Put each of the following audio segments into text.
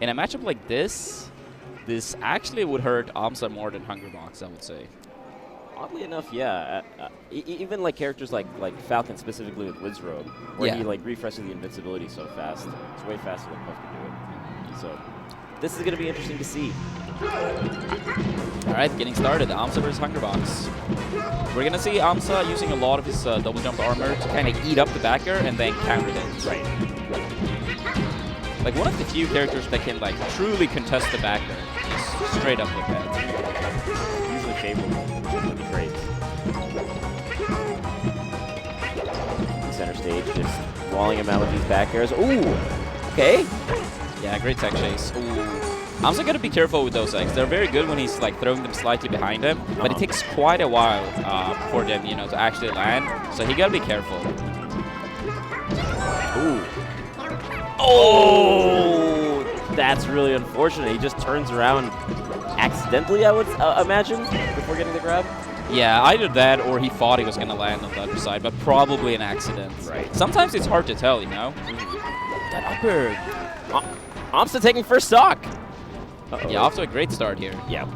in a matchup like this actually would hurt aMSa more than Hungrybox, I would say. Oddly enough, yeah. Even like characters like Falcon, specifically with Wizrobe, where he like refreshes the invincibility so fast. It's way faster than Puff can do it. So this is going to be interesting to see. All right, getting started. aMSa versus Hungrybox. We're going to see aMSa using a lot of his double jump armor to kind of eat up the backer and then counter it. Right. Like one of the few characters that can like truly contest the backer. Just straight up like that. Usually favorable with the trades. Center stage, just walling him out with these back airs. Ooh! Okay. Yeah, great tech chase. Ooh. aMSa got to be careful with those eggs. They're very good when he's like throwing them slightly behind him, but it takes quite a while for them, you know, to actually land. So he got to be careful. Ooh. Oh! That's really unfortunate. He just turns around accidentally, I would imagine, before getting the grab. Yeah, either that or he thought he was going to land on the other side, but probably an accident. Right. Sometimes it's hard to tell, you know? That upper. aMSa taking first stock. Yeah, off to a great start here. Yeah.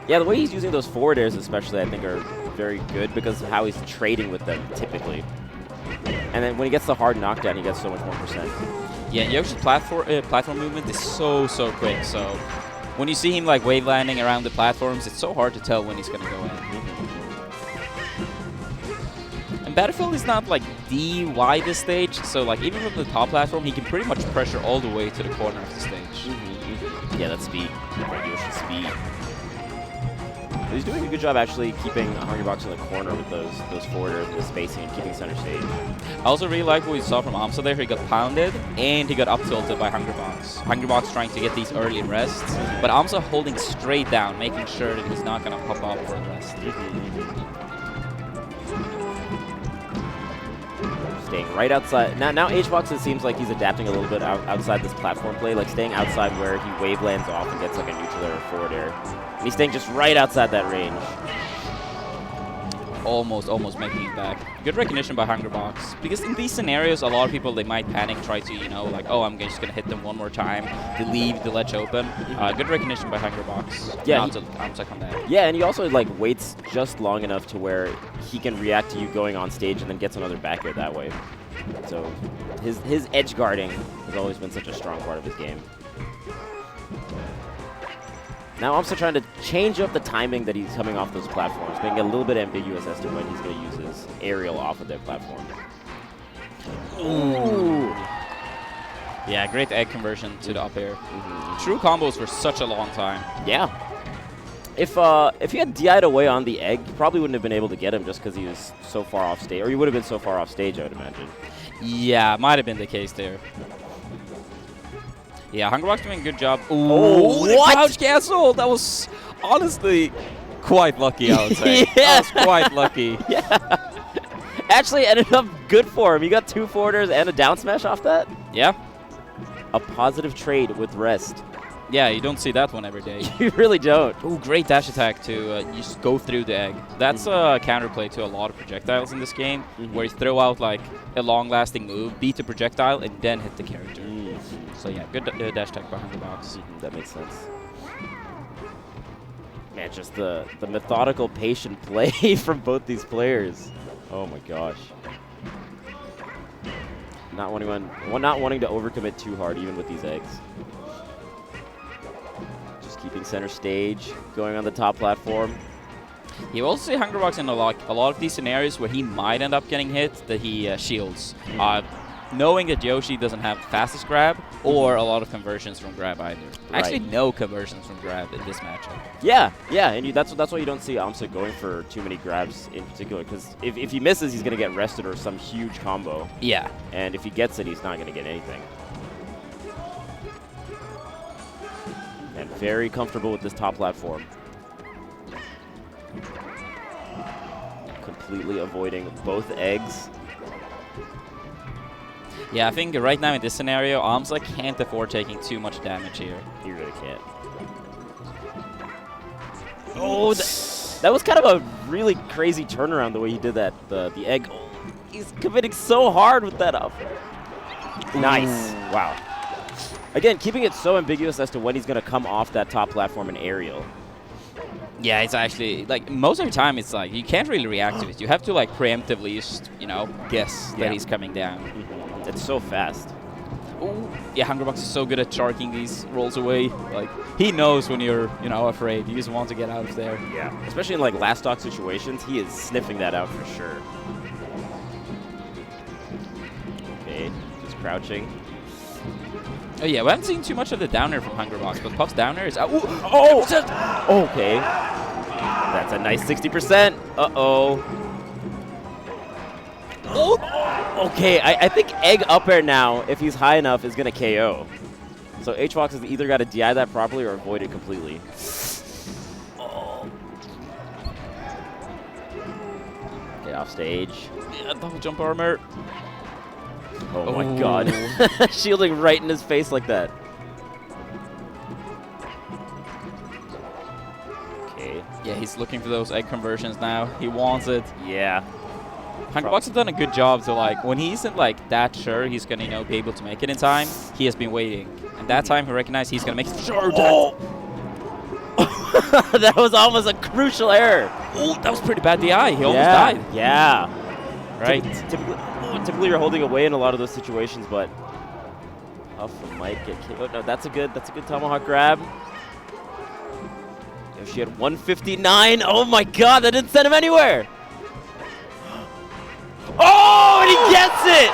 Yeah, the way he's using those forward airs especially, I think, are very good because of how he's trading with them, typically. And then when he gets the hard knockdown, he gets so much more percent. Yeah, Yoshi's platform movement is so quick, so when you see him like wave landing around the platforms, it's so hard to tell when he's going to go in. And Battlefield is not like the widest stage, so like even from the top platform, he can pretty much pressure all the way to the corner of the stage. Yeah, that's speed. Yoshi's speed. But he's doing a good job actually keeping Hungrybox in the corner with those forwarders and the spacing and keeping center stage. I also really like what we saw from aMSa there. He got pounded and he got up tilted by Hungrybox. Hungrybox trying to get these early rests, but aMSa holding straight down, making sure that he's not going to pop up for a rest. Staying right outside. Now Hbox, it seems like he's adapting a little bit outside this platform play, like staying outside where he wave lands off and gets like a neutral air or forward air. And he's staying just right outside that range. Almost making it back. Good recognition by Hungrybox. Because in these scenarios, a lot of people, they might panic, try to, you know, like, oh, I'm just going to hit them one more time to leave the ledge open. Good recognition by Hungrybox. Yeah. aMSa come back. Yeah, and he also, like, waits just long enough to where he can react to you going on stage and then gets another back air that way. So his edge guarding has always been such a strong part of his game. Now aMSa trying to change up the timing that he's coming off those platforms, being a little bit ambiguous as to when he's going to use his aerial off of their platform. Ooh! Yeah, great egg conversion to the up air. True combos for such a long time. Yeah. If he had DI'd away on the egg, he probably wouldn't have been able to get him just because he was so far off stage, or he would have been so far off stage, I would imagine. Yeah, might have been the case there. Yeah, Hungrybox doing a good job. Oh, what? Crouch cancel! That was honestly quite lucky, I would say. Yeah. That was quite lucky. Yeah. Actually ended up good for him. He got 2 forwarders and a down smash off that. Yeah. A positive trade with rest. Yeah, you don't see that one every day. You really don't. Ooh, great dash attack to just go through the egg. That's a counterplay to a lot of projectiles in this game, where you throw out like a long-lasting move, beat the projectile, and then hit the character. So yeah, good dash attack by Hungrybox. That makes sense. Man, just the methodical, patient play from both these players. Oh my gosh. Not wanting to overcommit too hard, even with these eggs. Just keeping center stage, going on the top platform. You also see Hungrybox in a lot of these scenarios where he might end up getting hit, that he shields. Knowing that Yoshi doesn't have the fastest grab or a lot of conversions from grab either. Right. Actually, no conversions from grab in this matchup. Yeah, and that's why you don't see aMSa going for too many grabs in particular, because if he misses, he's going to get rested or some huge combo. Yeah. And if he gets it, he's not going to get anything. And very comfortable with this top platform. Completely avoiding both eggs. Yeah, I think right now in this scenario, aMSa can't afford taking too much damage here. He really can't. Oh, that was kind of a really crazy turnaround the way he did that. The egg. Oh, he's committing so hard with that up. Nice. Wow. Again, keeping it so ambiguous as to when he's going to come off that top platform and aerial. Yeah, it's actually, like, most of the time it's like, you can't really react to it. You have to, like, preemptively just, you know, guess that he's coming down. It's so fast. Ooh. Yeah, Hungrybox is so good at sharking these rolls away. Like, he knows when you're, you know, afraid. You just want to get out of there. Yeah. Especially in, like, last stock situations, he is sniffing that out for sure. Okay, just crouching. Oh, yeah, we haven't seen too much of the downer from Hungrybox, but Puff's downer is... Okay. That's a nice 60%. Uh-oh. Okay, I think egg up air now, if he's high enough, is going to KO. So Hbox has either got to DI that properly or avoid it completely. Okay, off stage. Yeah, double jump armor. Oh my god. Shielding right in his face like that. Okay. Yeah, he's looking for those egg conversions now. He wants it. Yeah. Hungrybox has done a good job to, like, when he isn't, like, that sure he's going to, you know, be able to make it in time, he has been waiting. And that time he recognized he's going to make it. Sure. That was almost a crucial error. Oh, that was pretty bad DI. He almost died. Yeah. Right. Typically you're holding away in a lot of those situations, but Alpha might get KO'd. No, that's a good tomahawk grab. Yoshi had 159. Oh my god, that didn't send him anywhere. Oh, and he gets it!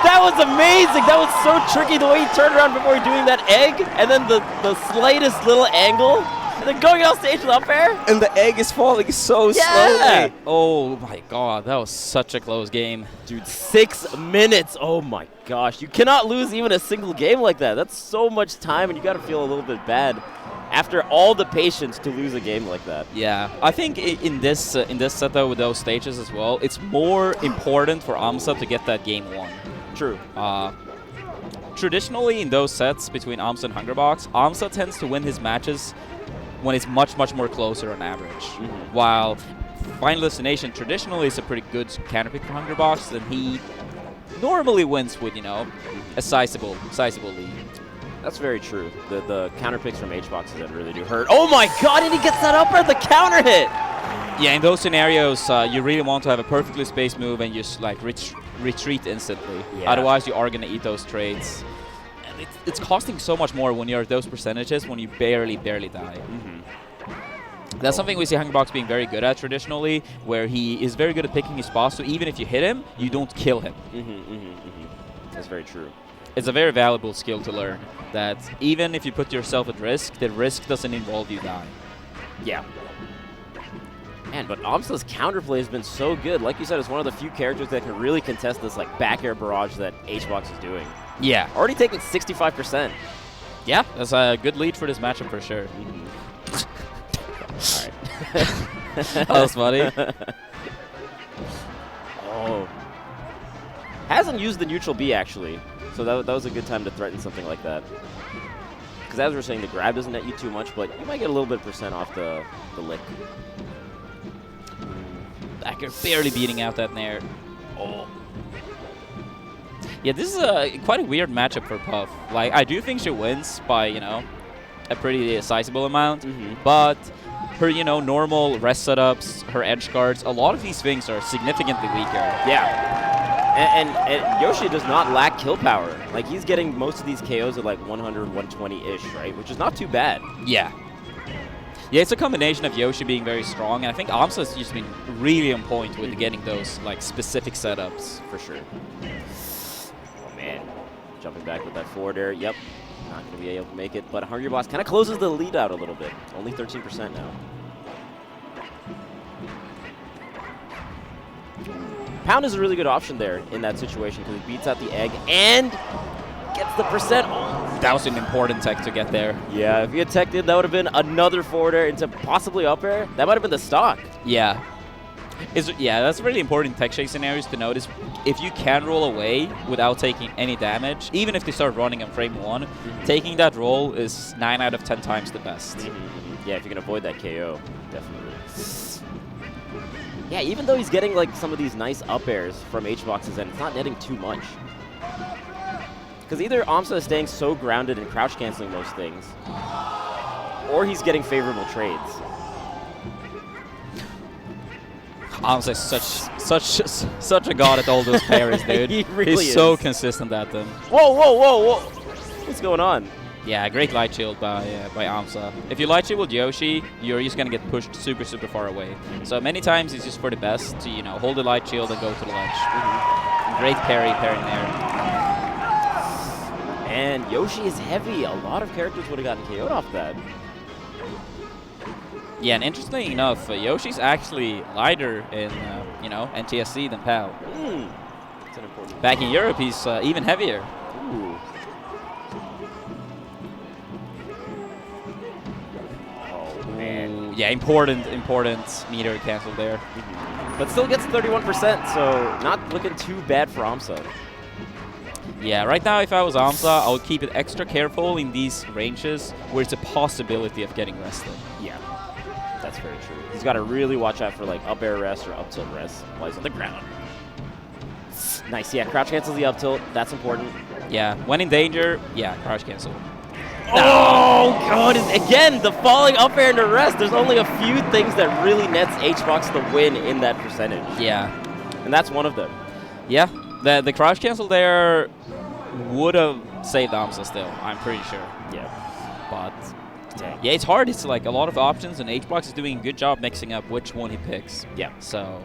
That was amazing. That was so tricky the way he turned around before doing that egg, and then the slightest little angle, and then going off stage with up air. And the egg is falling so slowly. Oh my god, that was such a close game. Dude, 6 minutes. Oh my gosh. You cannot lose even a single game like that. That's so much time, and you got to feel a little bit bad after all the patience to lose a game like that. Yeah, I think in this set though, with those stages as well, it's more important for aMSa to get that game won. True. Traditionally, in those sets between aMSa and Hungrybox, aMSa tends to win his matches when it's much, much more closer on average. While Final Destination traditionally is a pretty good counterpick for Hungrybox, then he normally wins with, you know, a sizable lead. That's very true. The counter picks from Hbox that really do hurt. Oh my god, and he gets that up at the counter hit! Yeah, in those scenarios, you really want to have a perfectly spaced move and just, like, retreat instantly. Yeah. Otherwise, you are going to eat those trades. And it's costing so much more when you're at those percentages when you barely die. That's something we see Hungrybox being very good at traditionally, where he is very good at picking his spots, so even if you hit him, you don't kill him. That's very true. It's a very valuable skill to learn, that even if you put yourself at risk, the risk doesn't involve you dying. Yeah. Man, but aMSa's counterplay has been so good. Like you said, it's one of the few characters that can really contest this, like, back air barrage that Hbox is doing. Yeah. Already taking 65%. Yeah, that's a good lead for this matchup for sure. All right. That was funny. Oh. Hasn't used the neutral B, actually. So that was a good time to threaten something like that. Because as we were saying, the grab doesn't net you too much, but you might get a little bit of % off the lick. Backer barely beating out that nair. Oh. Yeah, this is quite a weird matchup for Puff. Like, I do think she wins by, you know, a pretty sizable amount, but her, you know, normal rest setups, her edge guards, a lot of these things are significantly weaker. Yeah. And Yoshi does not lack kill power. Like, he's getting most of these KOs at like 100, 120-ish, right? Which is not too bad. Yeah. Yeah, it's a combination of Yoshi being very strong, and I think aMSa has just been really on point with getting those, like, specific setups. For sure. Oh, man. Jumping back with that forward air. Yep. Not going to be able to make it, but Hungrybox kind of closes the lead out a little bit. Only 13% now. Pound is a really good option there in that situation because he beats out the egg and gets the %. Oh. That was an important tech to get there. Yeah, if he had teched in, that would have been another forward air into possibly up air. That might have been the stock. Yeah. Yeah, that's really important tech shake scenarios to notice. If you can roll away without taking any damage, even if they start running on frame 1, taking that roll is 9 out of 10 times the best. Yeah, if you can avoid that KO, definitely. Yeah, even though he's getting, like, some of these nice up airs from Hbox's end, it's not netting too much. Because either aMSa is staying so grounded and crouch canceling most things, or he's getting favorable trades. aMSa is such a god at all those parries, dude. He really He's is. so consistent at them. Whoa, whoa, whoa, whoa! What's going on? Yeah, great light shield by aMSa. If you light shield with Yoshi, you're just gonna get pushed super far away. So many times it's just for the best to hold the light shield and go to the ledge. Great parrying there. And Yoshi is heavy. A lot of characters would have gotten KO'd off that. Yeah, and interestingly enough, Yoshi's actually lighter in NTSC than PAL. That's an important. Back in Europe, he's even heavier. Ooh. Oh man. Yeah, important meter cancel there. But still gets 31%, so not looking too bad for aMSa. Yeah, right now if I was aMSa, I would keep it extra careful in these ranges where it's a possibility of getting rested. Yeah, that's very true. He's got to really watch out for like up air rest or up tilt rest while he's on the ground. Nice, yeah, crouch cancels the up tilt. That's important. Yeah, when in danger, yeah, crouch cancel. Oh, God. Again, the falling up air into rest. There's only a few things that really nets Hbox the win in that percentage. Yeah. And that's one of them. Yeah, the crouch cancel there would have saved aMSa still, I'm pretty sure. Yeah. But Dang. yeah, it's hard. It's like a lot of options, and Hbox is doing a good job mixing up which one he picks. Yeah. So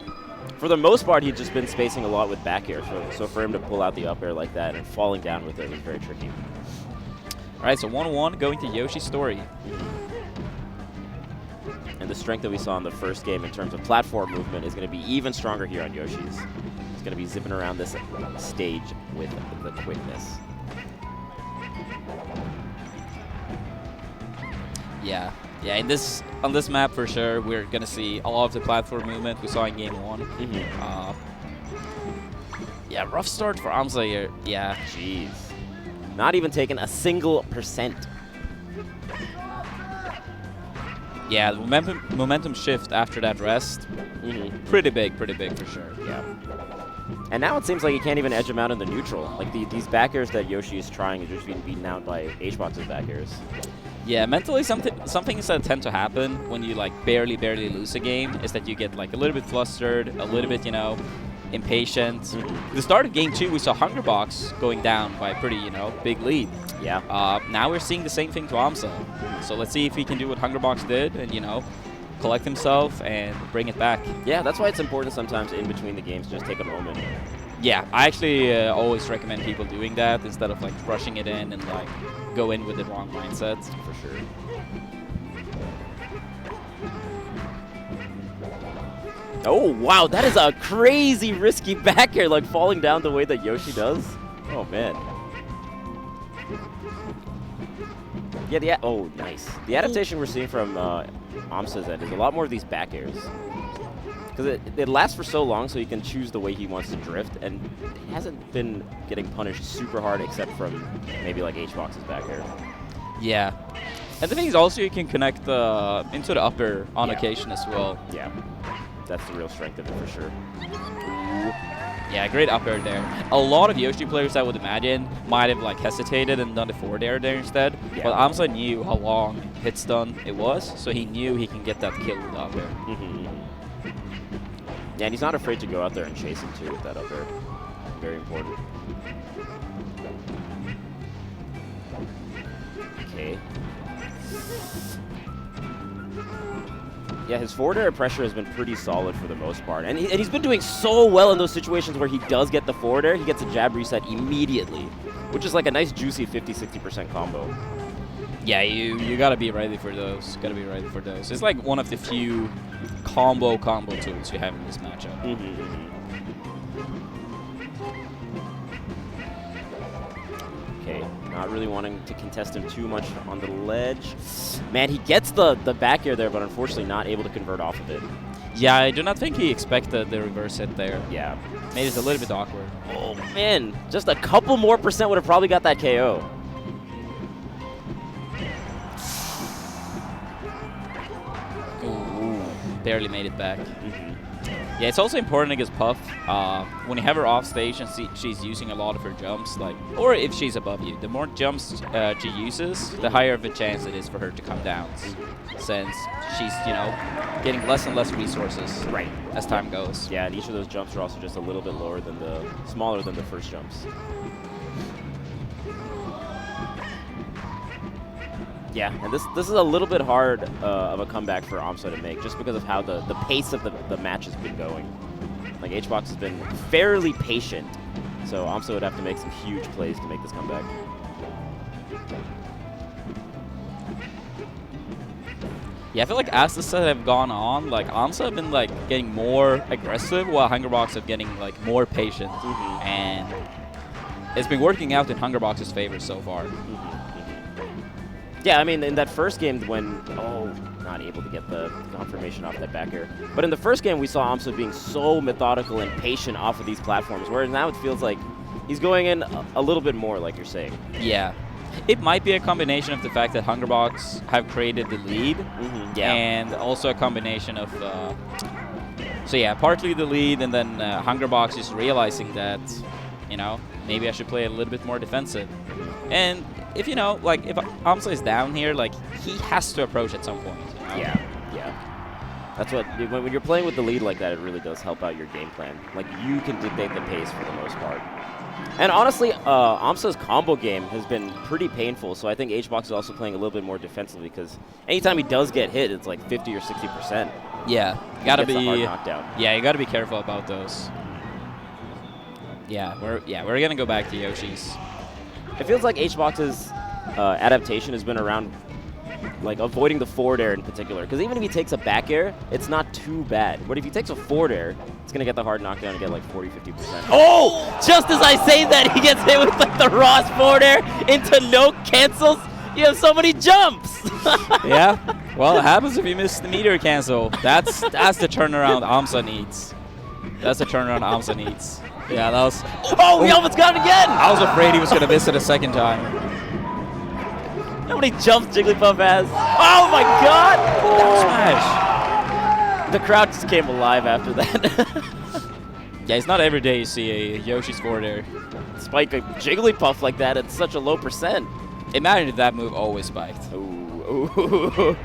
for the most part, he'd just been spacing a lot with back air. So for him to pull out the up air like that and falling down with it was very tricky. all right, so 1-1 going to Yoshi's story. And the strength that we saw in the first game in terms of platform movement is going to be even stronger here on Yoshi's. He's going to be zipping around this stage with the quickness. Yeah, on this map for sure, we're gonna see a lot of the platform movement we saw in game 1. Yeah, rough start for aMSa here. Yeah, Jeez. Not even taking a single percent. yeah, the momentum shift after that rest, pretty big for sure. Yeah. And now it seems like he can't even edge him out in the neutral. Like these back airs that Yoshi is trying is just being beaten out by Hbox's back airs. Yeah, mentally some things that tend to happen when you like barely lose a game is that you get like a little bit flustered, a little bit, impatient. The start of game 2, we saw Hungrybox going down by a pretty, big lead. Yeah. Now we're seeing the same thing to aMSa. So let's see if he can do what Hungrybox did and, collect himself and bring it back. Yeah, that's why it's important sometimes in between the games just take a moment. Yeah, I actually always recommend people doing that instead of like rushing it in and like go in with the wrong mindset. For sure. Oh, wow, that is a crazy risky back air, like falling down the way that Yoshi does. Oh, man. Yeah, oh, nice. The adaptation we're seeing from aMSa's end is a lot more of these back airs. Because it lasts for so long, so he can choose the way he wants to drift, and it hasn't been getting punished super hard except from maybe like Hbox's back air. Yeah. And the thing is also you can connect into the upper on occasion as well. Yeah. That's the real strength of it for sure. Yeah, great up air there. A lot of Yoshi players, I would imagine, might have like hesitated and done the forward air there instead. Yeah. But aMSa knew how long hit stun it was, so he knew he can get that kill with the up air. Yeah, and he's not afraid to go out there and chase him too with that up air. Very important. Okay. Yeah, his forward air pressure has been pretty solid for the most part. And he's been doing so well in those situations where he does get the forward air, he gets a jab reset immediately, which is like a nice juicy 50-60% combo. Yeah, you gotta be ready for those. Gotta be ready for those. It's like one of the few combo tools you have in this matchup. Okay, not really wanting to contest him too much on the ledge. Man, he gets the back air there, but unfortunately not able to convert off of it. Yeah, I do not think he expected the reverse hit there. Yeah. Made it a little bit awkward. Oh, man. Just a couple more percent would have probably got that KO. Ooh, barely made it back. Yeah, it's also important against Puff. When you have her off stage and she's using a lot of her jumps, like, or if she's above you, the more jumps she uses, the higher of a chance it is for her to come down, since she's, you know, getting less and less resources as time goes. Yeah, and each of those jumps are also just a little bit smaller than the first jumps. Yeah, and this is a little bit hard of a comeback for aMSa to make, just because of how the pace of the match has been going. Like, Hbox has been fairly patient, so aMSa would have to make some huge plays to make this comeback. Yeah, I feel like as the set have gone on, like, aMSa have been, like, getting more aggressive, while Hungrybox have getting, like, more patient. And it's been working out in Hungrybox's favor so far. Yeah, I mean, in that first game when, not able to get the confirmation off that back air. But in the first game, we saw aMSa being so methodical and patient off of these platforms, whereas now it feels like he's going in a little bit more, like you're saying. Yeah. It might be a combination of the fact that Hungrybox have created the lead, and also a combination of, so yeah, partly the lead, and then Hungrybox is realizing that, you know, maybe I should play a little bit more defensive. And if, you know, like, if aMSa is down here, like, he has to approach at some point. You know? Yeah. That's what, when you're playing with the lead like that, it really does help out your game plan. Like, you can dictate the pace for the most part. And honestly, aMSa's combo game has been pretty painful, so I think Hbox is also playing a little bit more defensively, because anytime he does get hit, it's like 50 or 60%. Yeah, you gotta be. Knockdown. Yeah, you gotta be careful about those. Yeah, we're gonna go back to Yoshi's. It feels like Hbox's adaptation has been around, like, avoiding the forward air in particular. Because even if he takes a back air, it's not too bad. But if he takes a forward air, it's going to get the hard knockdown and get like 40, 50%. Oh! Just as I say that, he gets hit with like the Ross forward air into no cancels. You have so many jumps. Yeah. Well, it happens if you miss the meteor cancel. That's the turnaround aMSa needs. That's the turnaround aMSa needs. Yeah, that was... Oh, he almost got it again! I was afraid he was going to miss it a second time. How many jumps Jigglypuff has? Oh my god! Down smash! The crowd just came alive after that. Yeah, it's not every day you see a Yoshi's forward air. Spike a Jigglypuff like that at such a low percent. Imagine if that move always spiked. Ooh.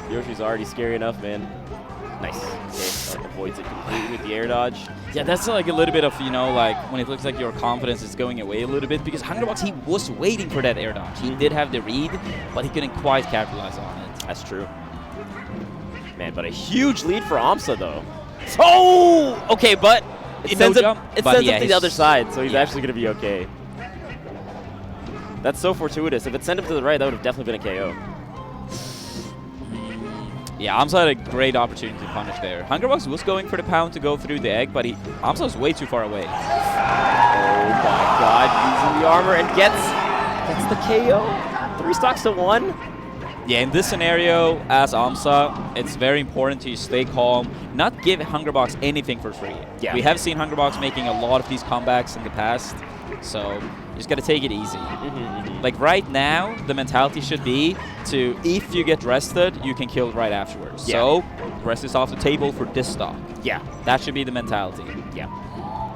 Yoshi's already scary enough, man. Nice. Okay, avoids it completely with the air dodge. Yeah, that's like a little bit of, you know, like when it looks like your confidence is going away a little bit, because Hungrybox, he was waiting for that air dodge. He did have the read, but he couldn't quite capitalize on it. That's true. Man, but a huge lead for aMSa, though. Oh! Okay, but It sends him to the other side, so he's actually going to be okay. That's so fortuitous. If it sent him to the right, that would have definitely been a KO. Yeah, aMSa had a great opportunity to punish there. Hungrybox was going for the pound to go through the egg, but aMSa was way too far away. Oh my god, using the armor and gets the KO. 3 stocks to 1. Yeah, in this scenario, as aMSa, it's very important to stay calm, not give Hungrybox anything for free. Yeah. We have seen Hungrybox making a lot of these comebacks in the past, so you just gotta take it easy. Like right now, the mentality should be to, if you get rested, you can kill right afterwards. Yeah. So, rest is off the table for this stock. Yeah. That should be the mentality. Yeah.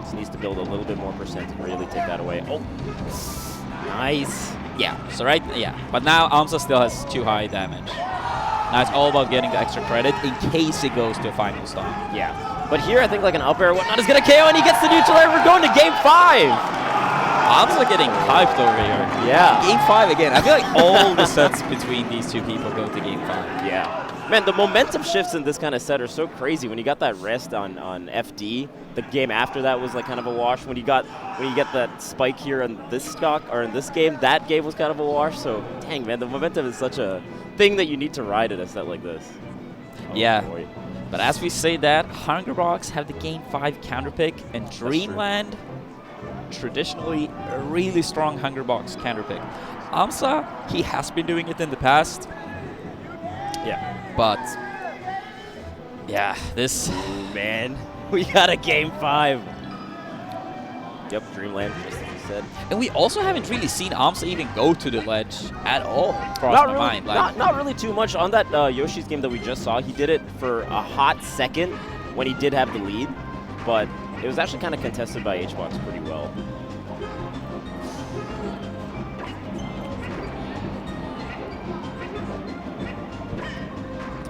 Just needs to build a little bit more percent to really take that away. Oh. Nice. Yeah, so but now aMSa still has too high damage. Now it's all about getting the extra credit in case it goes to a final stock. Yeah. But here, I think like an up air or whatnot is going to KO, and he gets the neutral air. We're going to game 5. aMSa getting hyped over here. Yeah. Game 5 again. I feel like all the sets between these two people go to game 5. Yeah. Man, the momentum shifts in this kind of set are so crazy. When you got that rest on FD, the game after that was like kind of a wash. When you get that spike here on this stock or in this game, that game was kind of a wash. So, dang, man, the momentum is such a thing that you need to ride in a set like this. Oh, yeah. Boy. But as we say that, Hungrybox have the game 5 counter pick, and Dreamland, traditionally a really strong Hungrybox counter pick. aMSa, he has been doing it in the past. Yeah. But, yeah, this... Ooh, man, we got a game 5. Yep, Dreamland, just as you said. And we also haven't really seen aMSa even go to the ledge at all. Not really, not really too much. On that Yoshi's game that we just saw, he did it for a hot second, when he did have the lead, but it was actually kind of contested by Hbox pretty well.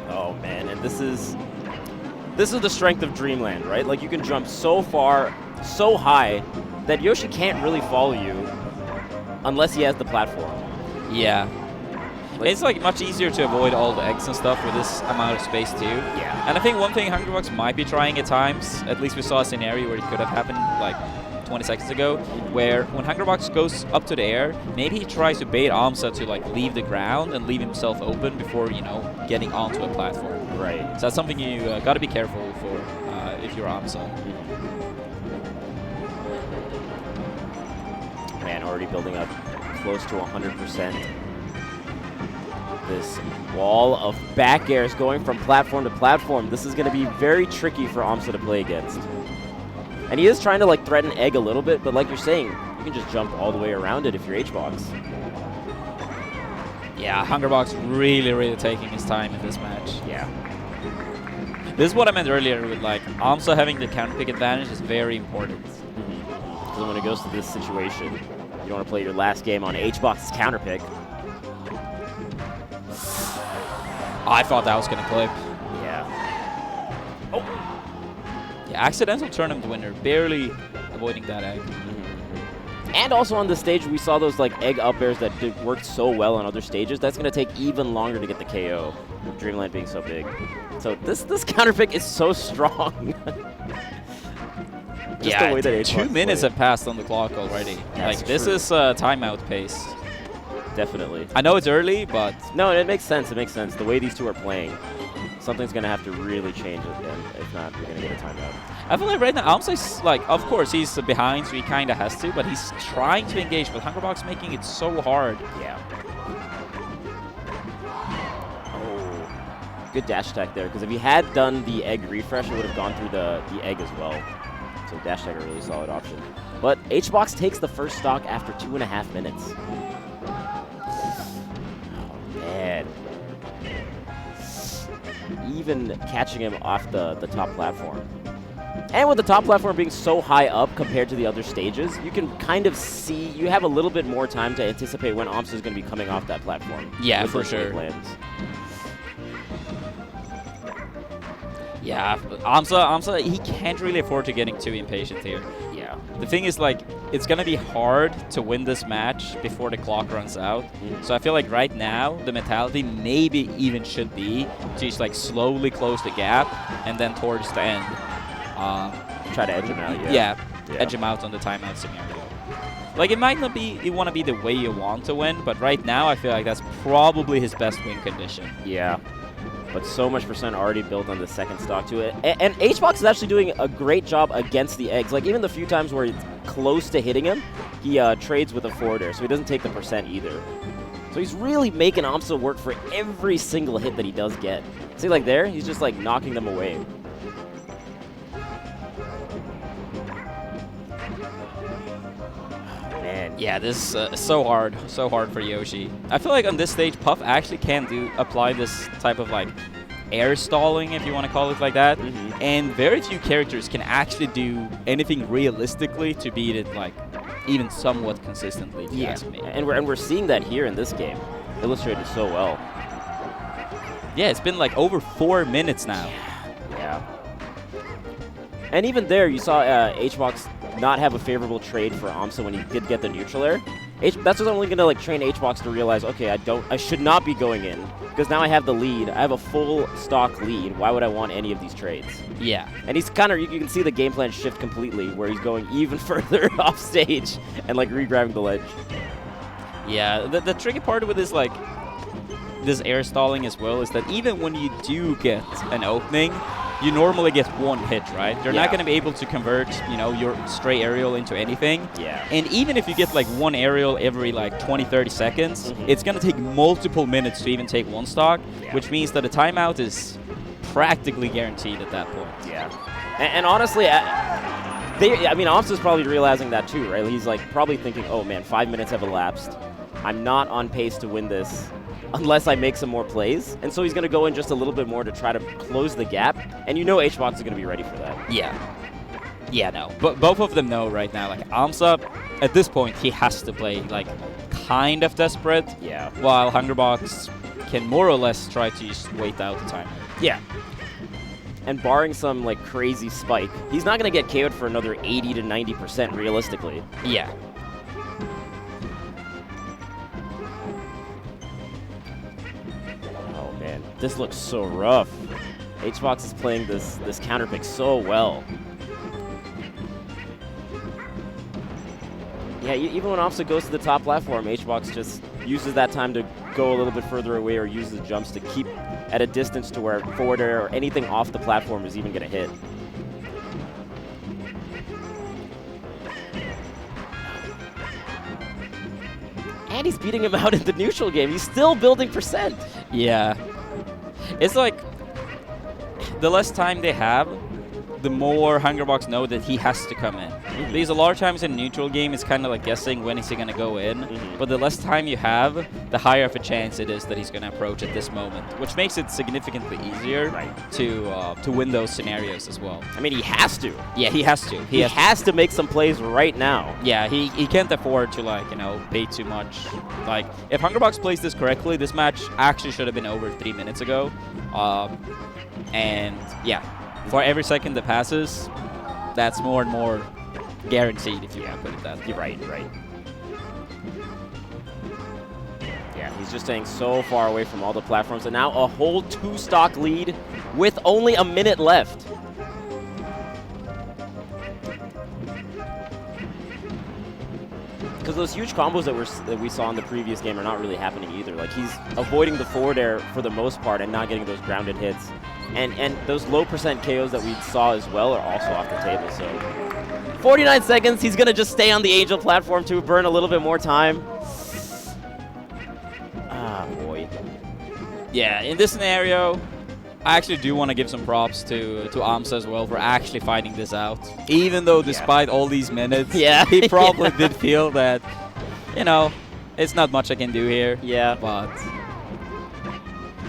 Oh man, and this is the strength of Dreamland, right? Like you can jump so far, so high that Yoshi can't really follow you unless he has the platform. Yeah. It's like much easier to avoid all the eggs and stuff with this amount of space too. Yeah. And I think one thing Hungrybox might be trying at times, at least we saw a scenario where it could have happened like 20 seconds ago, where when Hungrybox goes up to the air, maybe he tries to bait aMSa to like leave the ground and leave himself open before, you know, getting onto a platform. Right. So that's something you got to be careful for if you're aMSa. Man, already building up close to 100%. This wall of back airs going from platform to platform. This is going to be very tricky for aMSa to play against. And he is trying to like threaten egg a little bit, but like you're saying, you can just jump all the way around it if you're Hbox. Yeah, Hungrybox really taking his time in this match. Yeah. This is what I meant earlier with like aMSa having the counter pick advantage is very important. So when it goes to this situation, you don't want to play your last game on Hbox's counter pick. I thought that was going to clip. Yeah. Oh. Yeah, accidental tournament winner, barely avoiding that egg. And also on this stage, we saw those like egg up airs that worked so well on other stages. That's going to take even longer to get the KO, with Dreamland being so big. So this counter pick is so strong. Just yeah, the way that 2 minutes have passed on the clock already. That's like this true. is timeout pace. Definitely. I know it's early, but No, it makes sense. It makes sense. The way these two are playing, something's going to have to really change it, and if not, you're going to get a timeout. I feel like right now aMSa's like, of course he's behind, so he kind of has to, but he's trying to engage, but Hungrybox making it so hard. Yeah. Oh, good dash attack there, because if he had done the egg refresh, it would have gone through the egg as well. So dash attack a really solid option. But Hbox takes the first stock after 2.5 minutes. Man. Even catching him off the top platform. And with the top platform being so high up compared to the other stages, you can kind of see, you have a little bit more time to anticipate when aMSa is going to be coming off that platform. Yeah, for sure. Yeah, aMSa, he can't really afford to getting too impatient here. Yeah. The thing is, like, it's going to be hard to win this match before the clock runs out. So I feel like right now, the mentality maybe even should be to just, like, slowly close the gap, and then towards the end, try to edge him out, yeah, edge him out on the timeout scenario. Like, it might not be, you want to be the way you want to win, but right now I feel like that's probably his best win condition. Yeah. But so much percent already built on the second stock to it. And Hbox is actually doing a great job against the eggs. Like, even the few times where it's close to hitting him, he trades with a forward air, so he doesn't take the percent either. So he's really making aMSa work for every single hit that he does get. See, like there, he's just, like, knocking them away. Man. Yeah, this is so hard for Yoshi. I feel like on this stage, Puff actually can apply this type of like air stalling, if you want to call it like that. And very few characters can actually do anything realistically to beat it like even somewhat consistently. If you ask me. And we're seeing that here in this game, illustrated so well. Yeah, it's been like over 4 minutes now. Yeah. And even there, you saw Hbox not have a favorable trade for aMSa when he did get the neutral air. That's what's only going to like train Hbox to realize, okay, I should not be going in because now I have the lead. I have a full stock lead. Why would I want any of these trades? Yeah. And he's kind of, you can see the game plan shift completely where he's going even further off stage and like re-grabbing the ledge. Yeah, the tricky part with this like this air stalling as well is that even when you do get an opening, you normally get one hit, right? You're not going to be able to convert, you know, your stray aerial into anything. Yeah. And even if you get like one aerial every like 20, 30 seconds, it's going to take multiple minutes to even take one stock, which means that a timeout is practically guaranteed at that point. Yeah. And honestly, I mean, aMSa's probably realizing that too, right? He's like probably thinking, oh man, 5 minutes have elapsed. I'm not on pace to win this unless I make some more plays. And so he's going to go in just a little bit more to try to close the gap. And you know Hbox is going to be ready for that. Yeah. Yeah, no. But both of them know right now, like, aMSa, at this point, he has to play, like, kind of desperate. Yeah. While Hungrybox can more or less try to just wait out the timer. Yeah. And barring some, like, crazy spike, he's not going to get KO'd for another 80 to 90% realistically. Yeah. Oh, man. This looks so rough. Hbox is playing this counter pick so well. Yeah, even when aMSa goes to the top platform, Hbox just uses that time to go a little bit further away or uses jumps to keep at a distance to where forward air or anything off the platform is even going to hit. And he's beating him out in the neutral game. He's still building percent. Yeah. It's like, the less time they have, the more Hungrybox know that he has to come in. Because a lot of times in a neutral game, it's kind of like guessing when is he going to go in. But the less time you have, the higher of a chance it is that he's going to approach at this moment, which makes it significantly easier to win those scenarios as well. I mean, he has to. Yeah, he has to. He has to make some plays right now. Yeah, he can't afford to, like, you know, pay too much. Like, if Hungrybox plays this correctly, this match actually should have been over 3 minutes ago. And yeah, for every second that passes, that's more and more guaranteed, if you want to put it that way. You're right. Yeah, he's just staying so far away from all the platforms, and now a whole 2-stock lead with only a minute left. Because those huge combos that we saw in the previous game are not really happening either. Like, he's avoiding the forward air for the most part and not getting those grounded hits. And those low percent KOs that we saw as well are also off the table. So 49 seconds. He's going to just stay on the Angel platform to burn a little bit more time. Ah, boy. Yeah, in this scenario, I actually do want to give some props to aMSa as well for actually fighting this out. Even though despite all these minutes, he probably did feel that, you know, it's not much I can do here. Yeah.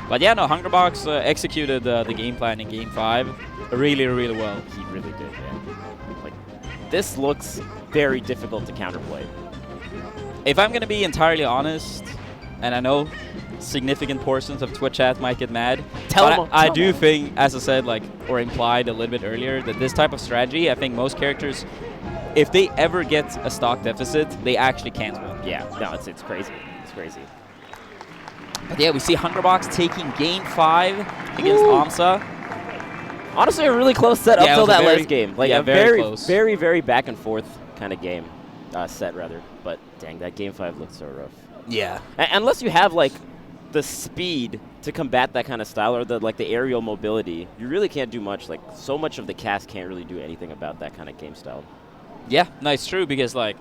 But yeah, no, Hungrybox executed the game plan in Game 5 really, really well. He really did, man. Like, this looks very difficult to counterplay. If I'm going to be entirely honest, and I know significant portions of Twitch chat might get mad, I do think, as I said, like, or implied a little bit earlier, that this type of strategy, I think most characters, if they ever get a stock deficit, they actually can't win. Yeah, no, it's crazy. It's crazy. But yeah, we see Hungrybox taking Game 5 against aMSa. Honestly, a really close set up till that last game. Like, a very close. very, very back and forth kind of game. Set, rather. But, dang, that Game 5 looked so rough. Yeah. Unless you have, like, the speed to combat that kind of style or the aerial mobility, you really can't do much. Like, so much of the cast can't really do anything about that kind of game style. Yeah, no, it's true because, like,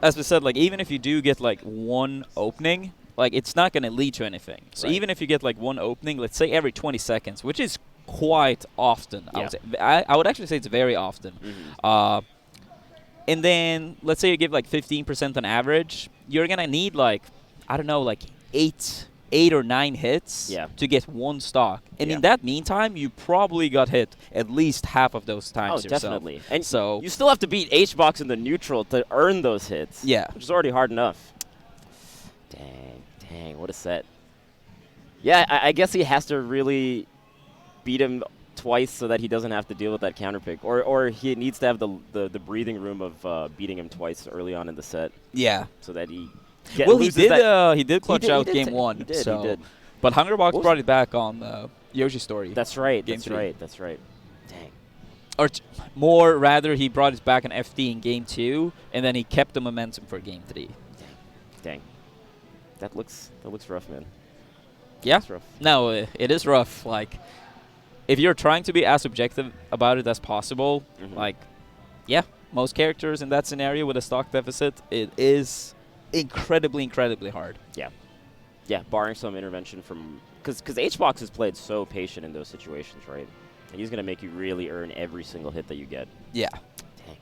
as we said, like, even if you do get, like, one opening, like, it's not going to lead to anything. So even if you get, like, one opening, let's say every 20 seconds, which is quite often, I would say. I would actually say it's very often. And then, let's say you give, like, 15% on average, you're going to need, like, I don't know, like, 8 or 9 hits to get one stock. And in that meantime, you probably got hit at least half of those times yourself. Definitely. And so you still have to beat Hbox in the neutral to earn those hits. Yeah. Which is already hard enough. Dang, what a set. Yeah, I guess he has to really beat him twice so that he doesn't have to deal with that counter pick. Or he needs to have the breathing room of beating him twice early on in the set. Yeah. So that he he did clutch out Game 1. He did. But Hungrybox brought it back on Yoshi story. That's right. Game 3. That's right. Dang. Or more, rather, he brought it back on FD in Game 2, and then he kept the momentum for Game 3. Dang. That looks rough, man. Yeah. It's rough. No, it is rough. Like, if you're trying to be as objective about it as possible, like, yeah, most characters in that scenario with a stock deficit, it is incredibly, incredibly hard. Yeah, barring some intervention from... Because Hbox has played so patient in those situations, right? And he's going to make you really earn every single hit that you get. Yeah.